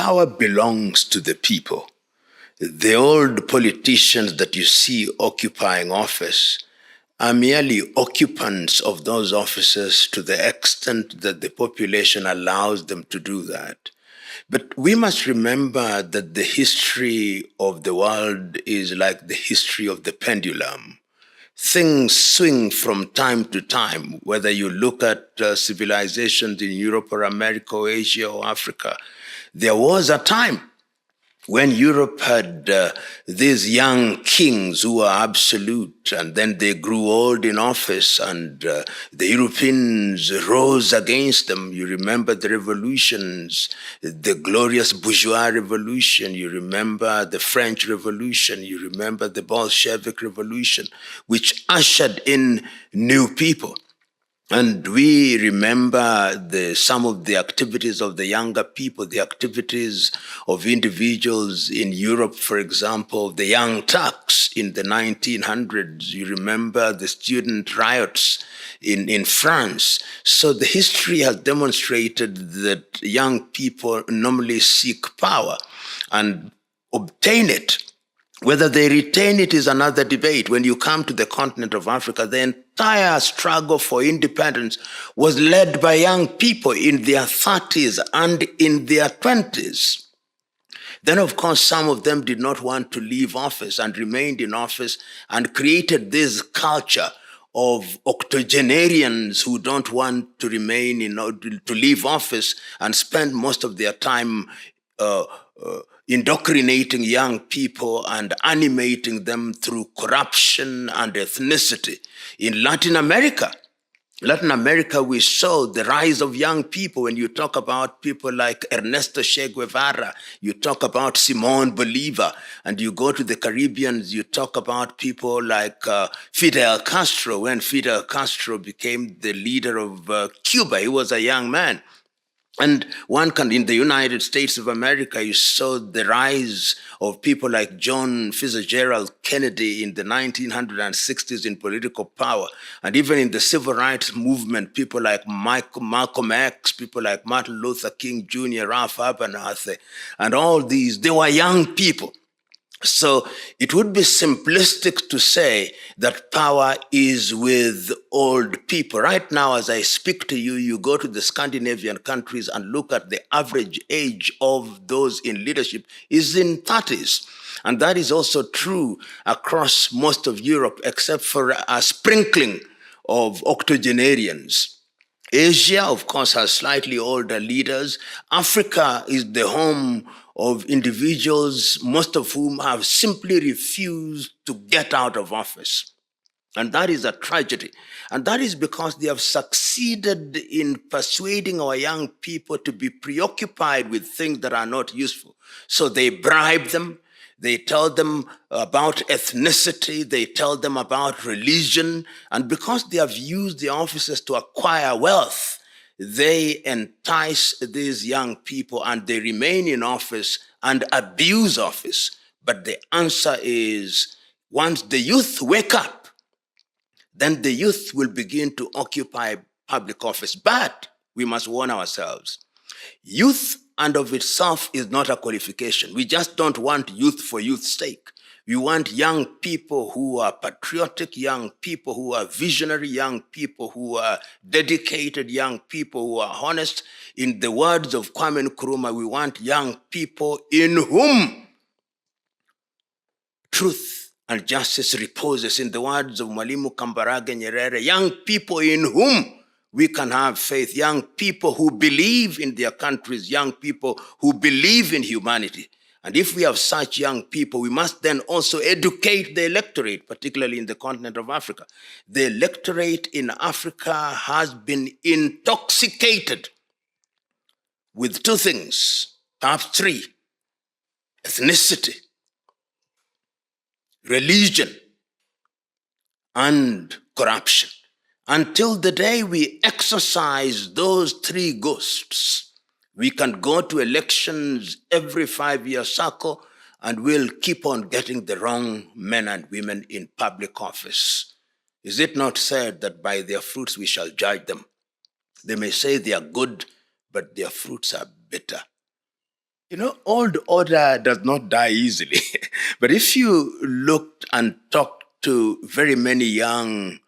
power belongs to the people. The old politicians that you see occupying office are merely occupants of those offices to the extent that the population allows them to do that. But we must remember that the history of the world is like the history of the pendulum. Things swing from time to time, whether you look at civilizations in Europe or America or Asia or Africa. There was a time when Europe had these young kings who were absolute, and then they grew old in office, and the Europeans rose against them. You remember the revolutions, the glorious bourgeois revolution. You remember the French Revolution. You remember the Bolshevik Revolution, which ushered in new people. And we remember some of the activities of the younger people, the activities of individuals in Europe, for example, the Young Turks in the 1900s. You remember the student riots in France. So the history has demonstrated that young people normally seek power and obtain it. Whether they retain it is another debate. When you come to the continent of Africa, the entire struggle for independence was led by young people in their 30s and in their 20s. Then, of course, some of them did not want to leave office and remained in office and created this culture of octogenarians who don't want to remain to leave office and spend most of their time indoctrinating young people and animating them through corruption and ethnicity. In Latin America, we saw the rise of young people. When you talk about people like Ernesto Che Guevara, you talk about Simón Bolívar, and you go to the Caribbean, you talk about people like Fidel Castro. When Fidel Castro became the leader of Cuba, he was a young man. And in the United States of America, you saw the rise of people like John Fitzgerald Kennedy in the 1960s in political power. And even in the civil rights movement, people like Malcolm X, people like Martin Luther King Jr., Ralph Abernathy, and all these, they were young people. So it would be simplistic to say that power is with old people. Right now, as I speak to you, you go to the Scandinavian countries and look at the average age of those in leadership is in 30s. And that is also true across most of Europe, except for a sprinkling of octogenarians. Asia, of course, has slightly older leaders. Africa is the home of individuals, most of whom have simply refused to get out of office. And that is a tragedy. And that is because they have succeeded in persuading our young people to be preoccupied with things that are not useful. So they bribe them. They tell them about ethnicity. They tell them about religion. And because they have used the offices to acquire wealth, they entice these young people and they remain in office and abuse office. But the answer is, once the youth wake up, then the youth will begin to occupy public office. But we must warn ourselves, youth and of itself is not a qualification. We just don't want youth for youth's sake. We want young people who are patriotic, young people who are visionary, young people who are dedicated, young people who are honest. In the words of Kwame Nkrumah, we want young people in whom truth and justice reposes. In the words of Mwalimu Kambarage Nyerere, young people in whom we can have faith, young people who believe in their countries, young people who believe in humanity. And if we have such young people, we must then also educate the electorate, particularly in the continent of Africa. The electorate in Africa has been intoxicated with two things, perhaps three: ethnicity, religion, and corruption. Until the day we exorcise those three ghosts, we can go to elections every 5-year cycle and we'll keep on getting the wrong men and women in public office. Is it not said that by their fruits we shall judge them? They may say they are good, but their fruits are bitter. Old order does not die easily. But if you looked and talked to very many young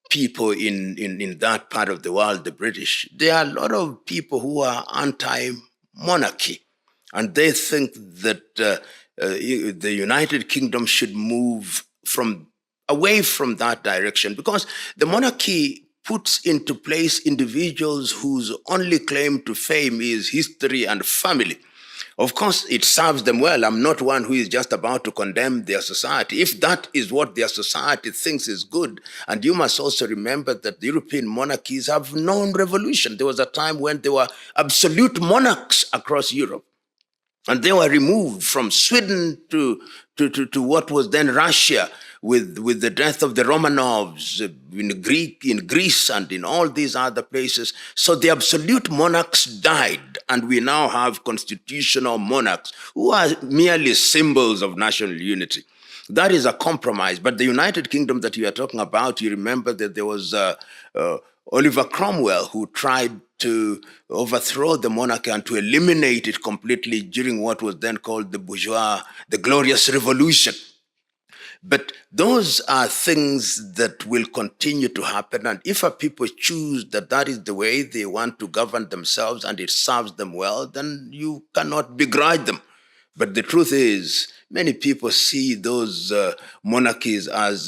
people in that part of the world, the British, there are a lot of people who are anti-monarchy. And they think that the United Kingdom should move away from that direction, because the monarchy puts into place individuals whose only claim to fame is history and family. Of course, it serves them well. I'm not one who is just about to condemn their society. If that is what their society thinks is good, and you must also remember that the European monarchies have known revolution. There was a time when there were absolute monarchs across Europe. And they were removed from Sweden to what was then Russia, with the death of the Romanovs in Greece and in all these other places. So the absolute monarchs died, and we now have constitutional monarchs who are merely symbols of national unity. That is a compromise. But the United Kingdom that you are talking about, you remember that there was Oliver Cromwell, who tried to overthrow the monarchy and to eliminate it completely during what was then called the Glorious Revolution. But those are things that will continue to happen. And if a people choose that that is the way they want to govern themselves and it serves them well, then you cannot begrudge them. But the truth is, many people see those monarchies as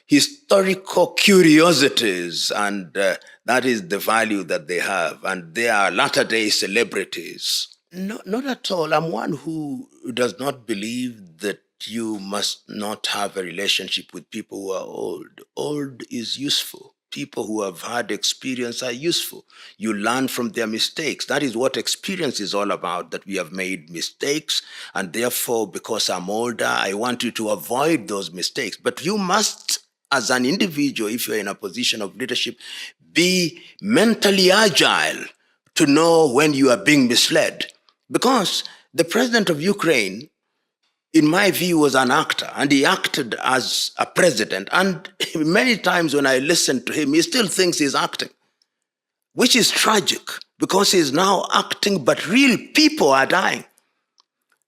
historical curiosities, and that is the value that they have. And they are latter-day celebrities. No, not at all. I'm one who does not believe that you must not have a relationship with people who are old. Old is useful. People who have had experience are useful. You learn from their mistakes. That is what experience is all about, that we have made mistakes, and therefore, because I'm older, I want you to avoid those mistakes. But you must, as an individual, if you're in a position of leadership, be mentally agile to know when you are being misled. Because the president of Ukraine, in my view, was an actor, and he acted as a president. And many times when I listen to him, he still thinks he's acting, which is tragic, because he's now acting, but real people are dying.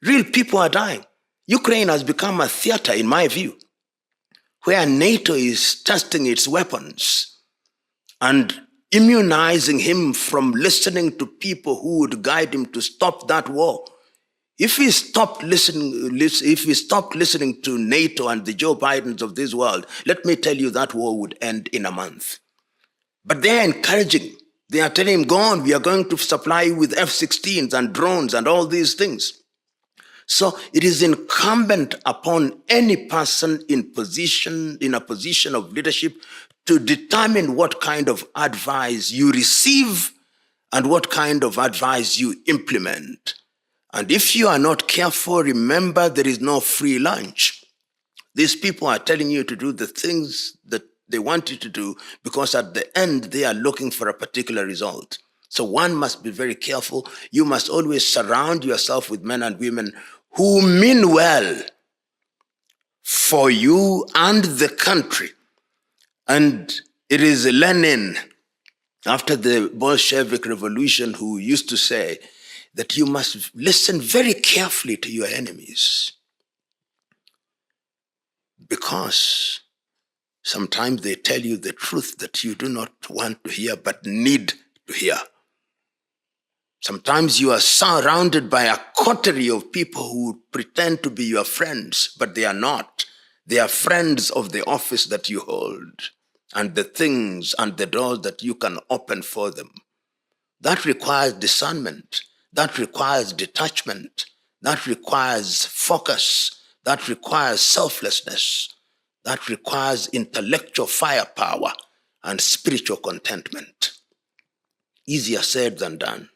Real people are dying. Ukraine has become a theater, in my view, where NATO is testing its weapons and immunizing him from listening to people who would guide him to stop that war. If we stopped listening to NATO and the Joe Bidens of this world, let me tell you, that war would end in a month. But they're encouraging. They are telling him, go on, we are going to supply you with F-16s and drones and all these things. So it is incumbent upon any person in a position of leadership to determine what kind of advice you receive and what kind of advice you implement. And if you are not careful, remember, there is no free lunch. These people are telling you to do the things that they want you to do, because at the end, they are looking for a particular result. So one must be very careful. You must always surround yourself with men and women who mean well for you and the country. And it is Lenin, after the Bolshevik Revolution, who used to say that you must listen very carefully to your enemies, because sometimes they tell you the truth that you do not want to hear but need to hear. Sometimes you are surrounded by a coterie of people who pretend to be your friends, but they are not. They are friends of the office that you hold and the things and the doors that you can open for them. That requires discernment. That requires detachment. That requires focus. That requires selflessness. That requires intellectual firepower and spiritual contentment. Easier said than done.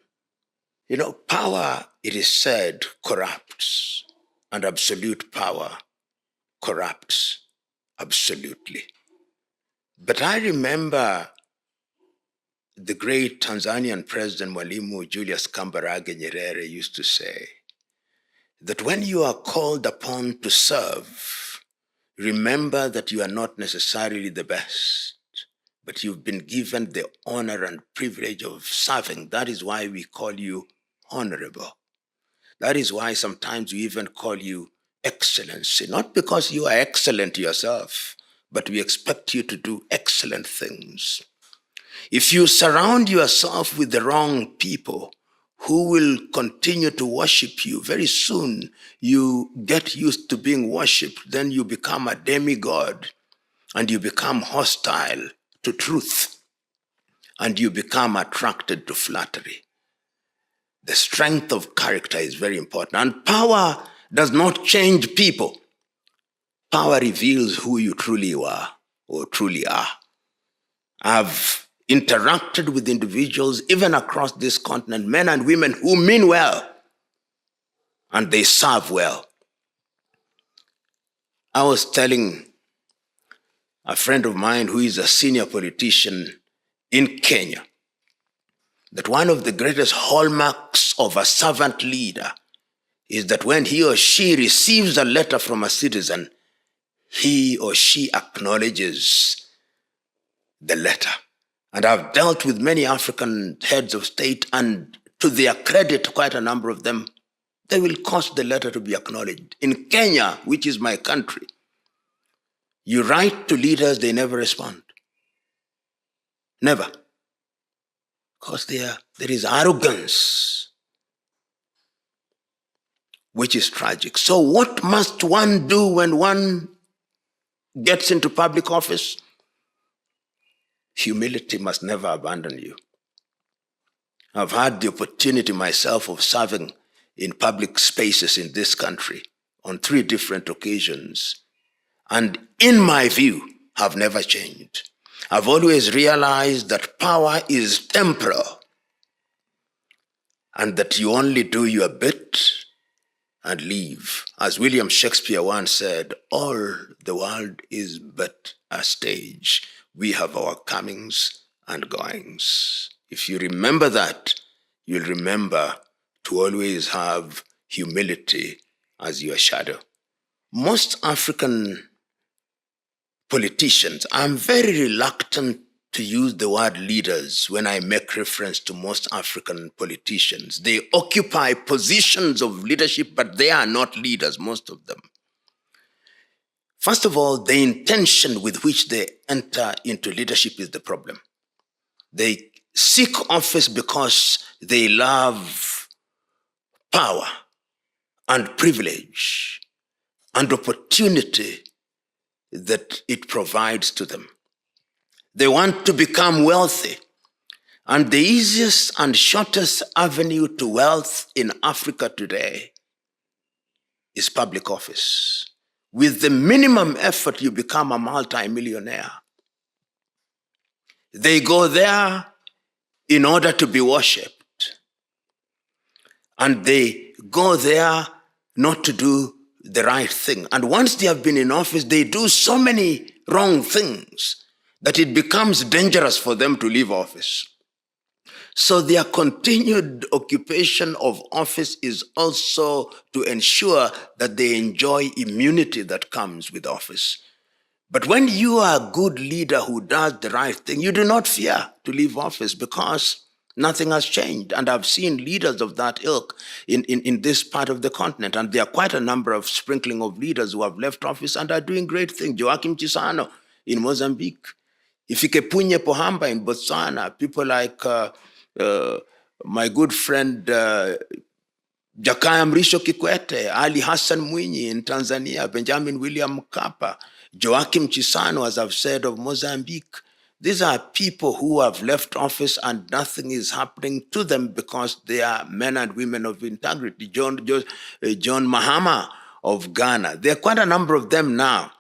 Power, it is said, corrupts, and absolute power corrupts absolutely. But I remember the great Tanzanian president Mwalimu Julius Kambarage Nyerere used to say that when you are called upon to serve, remember that you are not necessarily the best, but you've been given the honor and privilege of serving. That is why we call you honorable. That is why sometimes we even call you Excellency, not because you are excellent yourself, but we expect you to do excellent things. If you surround yourself with the wrong people who will continue to worship you, very soon you get used to being worshipped, then you become a demigod and you become hostile to truth and you become attracted to flattery. The strength of character is very important. And power does not change people. Power reveals who you truly are or truly are. I've interacted with individuals, even across this continent, men and women who mean well, and they serve well. I was telling a friend of mine who is a senior politician in Kenya that one of the greatest hallmarks of a servant leader is that when he or she receives a letter from a citizen, he or she acknowledges the letter. And I've dealt with many African heads of state, and to their credit, quite a number of them, they will cause the letter to be acknowledged. In Kenya, which is my country, you write to leaders, they never respond. Never. Because there is arrogance, which is tragic. So what must one do when one gets into public office? Humility must never abandon you. I've had the opportunity myself of serving in public spaces in this country on 3 different occasions. And in my view, have never changed. I've always realized that power is temporal and that you only do your bit and leave. As William Shakespeare once said, all the world is but a stage. We have our comings and goings. If you remember that, you'll remember to always have humility as your shadow. Most African politicians, I'm very reluctant to use the word leaders when I make reference to most African politicians. They occupy positions of leadership, but they are not leaders, most of them. First of all, the intention with which they enter into leadership is the problem. They seek office because they love power and privilege and opportunity that it provides to them. They want to become wealthy. And the easiest and shortest avenue to wealth in Africa today is public office. With the minimum effort, you become a multi-millionaire. They go there in order to be worshipped. And they go there not to do the right thing. And once they have been in office, they do so many wrong things that it becomes dangerous for them to leave office. So their continued occupation of office is also to ensure that they enjoy immunity that comes with office. But when you are a good leader who does the right thing, you do not fear to leave office because nothing has changed. And I've seen leaders of that ilk in this part of the continent. And there are quite a number of sprinkling of leaders who have left office and are doing great things. Joachim Chissano in Mozambique. Ifikepunye Pohamba in Botswana. People like my good friend Jakaya Mrisho Kikwete, Ali Hassan Mwinyi in Tanzania, Benjamin William Mkapa, Joachim Chissano, as I've said, of Mozambique. These are people who have left office and nothing is happening to them because they are men and women of integrity. John Mahama of Ghana. There are quite a number of them now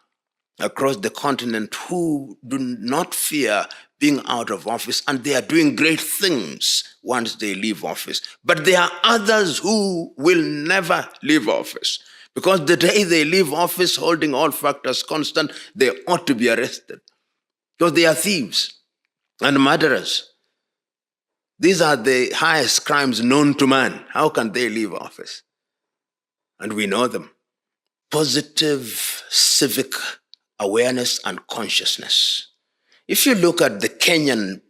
across the continent who do not fear being out of office, and they are doing great things once they leave office. But there are others who will never leave office, because the day they leave office holding all factors constant, they ought to be arrested, because they are thieves and murderers. These are the highest crimes known to man. How can they leave office? And we know them. Positive civic awareness and consciousness. If you look at the Kenyan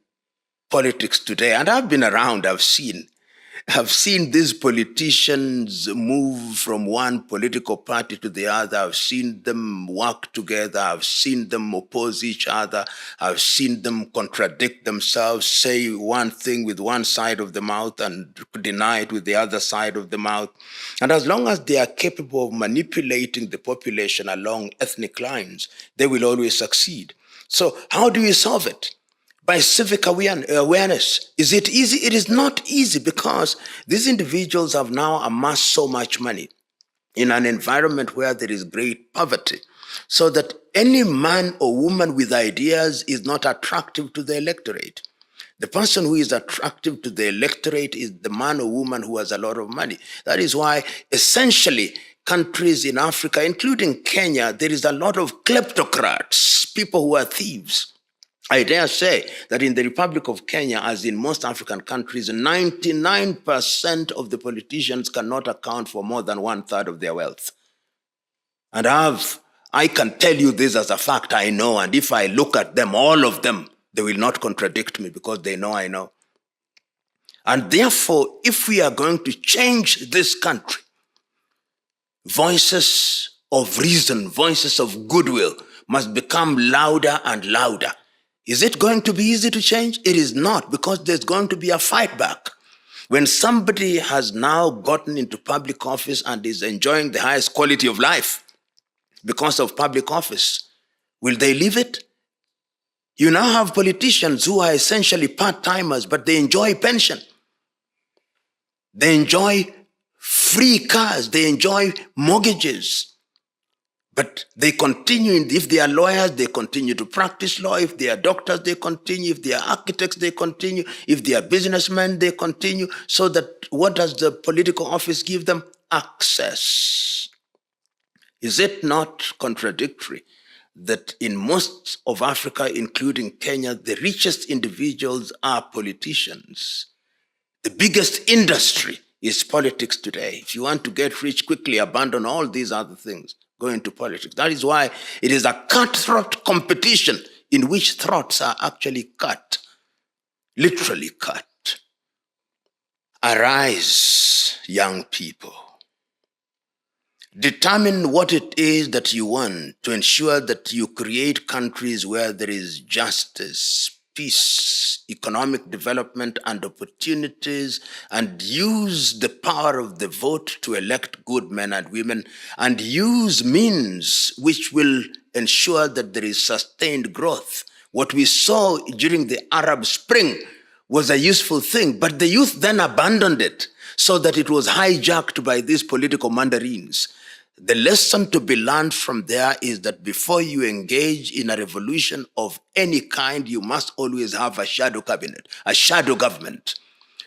politics today, and I've been around, I've seen, I've seen these politicians move from one political party to the other. I've seen them work together. I've seen them oppose each other. I've seen them contradict themselves, say one thing with one side of the mouth and deny it with the other side of the mouth. And as long as they are capable of manipulating the population along ethnic lines, they will always succeed. So how do we solve it? By civic awareness. Is it easy? It is not easy, because these individuals have now amassed so much money in an environment where there is great poverty, so that any man or woman with ideas is not attractive to the electorate. The person who is attractive to the electorate is the man or woman who has a lot of money. That is why essentially countries in Africa, including Kenya, there is a lot of kleptocrats, people who are thieves. I dare say that in the Republic of Kenya, as in most African countries, 99% of the politicians cannot account for more than 1/3 of their wealth. And I can tell you this as a fact, I know, and if I look at them, all of them, they will not contradict me, because they know I know. And therefore, if we are going to change this country, voices of reason, voices of goodwill must become louder and louder. Is it going to be easy to change? It is not, because there's going to be a fight back. When somebody has now gotten into public office and is enjoying the highest quality of life because of public office, will they leave it? You now have politicians who are essentially part-timers, but they enjoy pension. They enjoy free cars. They enjoy mortgages. But they continue, if they are lawyers, they continue to practice law. If they are doctors, they continue. If they are architects, they continue. If they are businessmen, they continue. So that what does the political office give them? Access. Is it not contradictory that in most of Africa, including Kenya, the richest individuals are politicians? The biggest industry is politics today. If you want to get rich quickly, abandon all these other things. Go into politics. That is why it is a cutthroat competition in which throats are actually cut, literally cut. Arise, young people. Determine what it is that you want to ensure that you create countries where there is justice, peace, economic development, and opportunities, and use the power of the vote to elect good men and women, and use means which will ensure that there is sustained growth. What we saw during the Arab Spring was a useful thing, but the youth then abandoned it so that it was hijacked by these political mandarins. The lesson to be learned from there is that before you engage in a revolution of any kind, you must always have a shadow cabinet, a shadow government.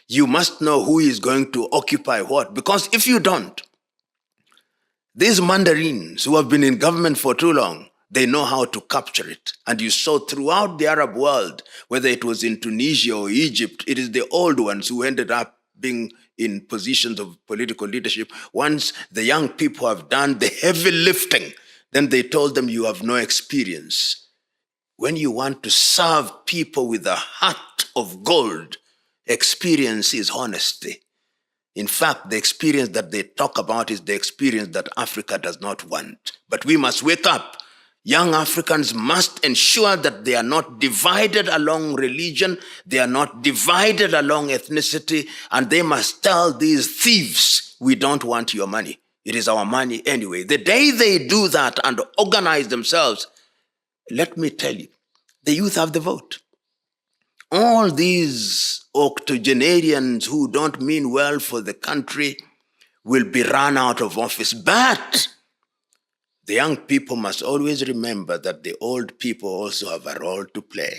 You must know who is going to occupy what, because if you don't, these mandarins who have been in government for too long, they know how to capture it. And you saw throughout the Arab world, whether it was in Tunisia or Egypt, it is the old ones who ended up being in positions of political leadership. Once the young people have done the heavy lifting, then they told them, you have no experience. When you want to serve people with a heart of gold, experience is honesty. In fact, the experience that they talk about is the experience that Africa does not want. But we must wake up. Young Africans must ensure that they are not divided along religion, they are not divided along ethnicity, and they must tell these thieves, we don't want your money. It is our money anyway. The day they do that and organize themselves, let me tell you, the youth have the vote. All these octogenarians who don't mean well for the country will be run out of office. But the young people must always remember that the old people also have a role to play.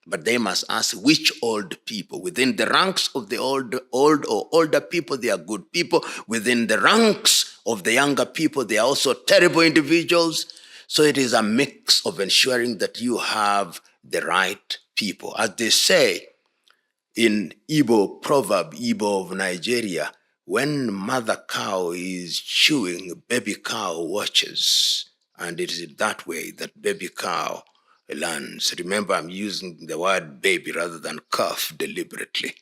But they must ask which old people. Within the ranks of the old or older people, they are good people. Within the ranks of the younger people, they are also terrible individuals. So it is a mix of ensuring that you have the right people. As they say in Igbo proverb, Igbo of Nigeria, when mother cow is chewing, baby cow watches. And it is in that way that baby cow learns. Remember, I'm using the word baby rather than calf deliberately.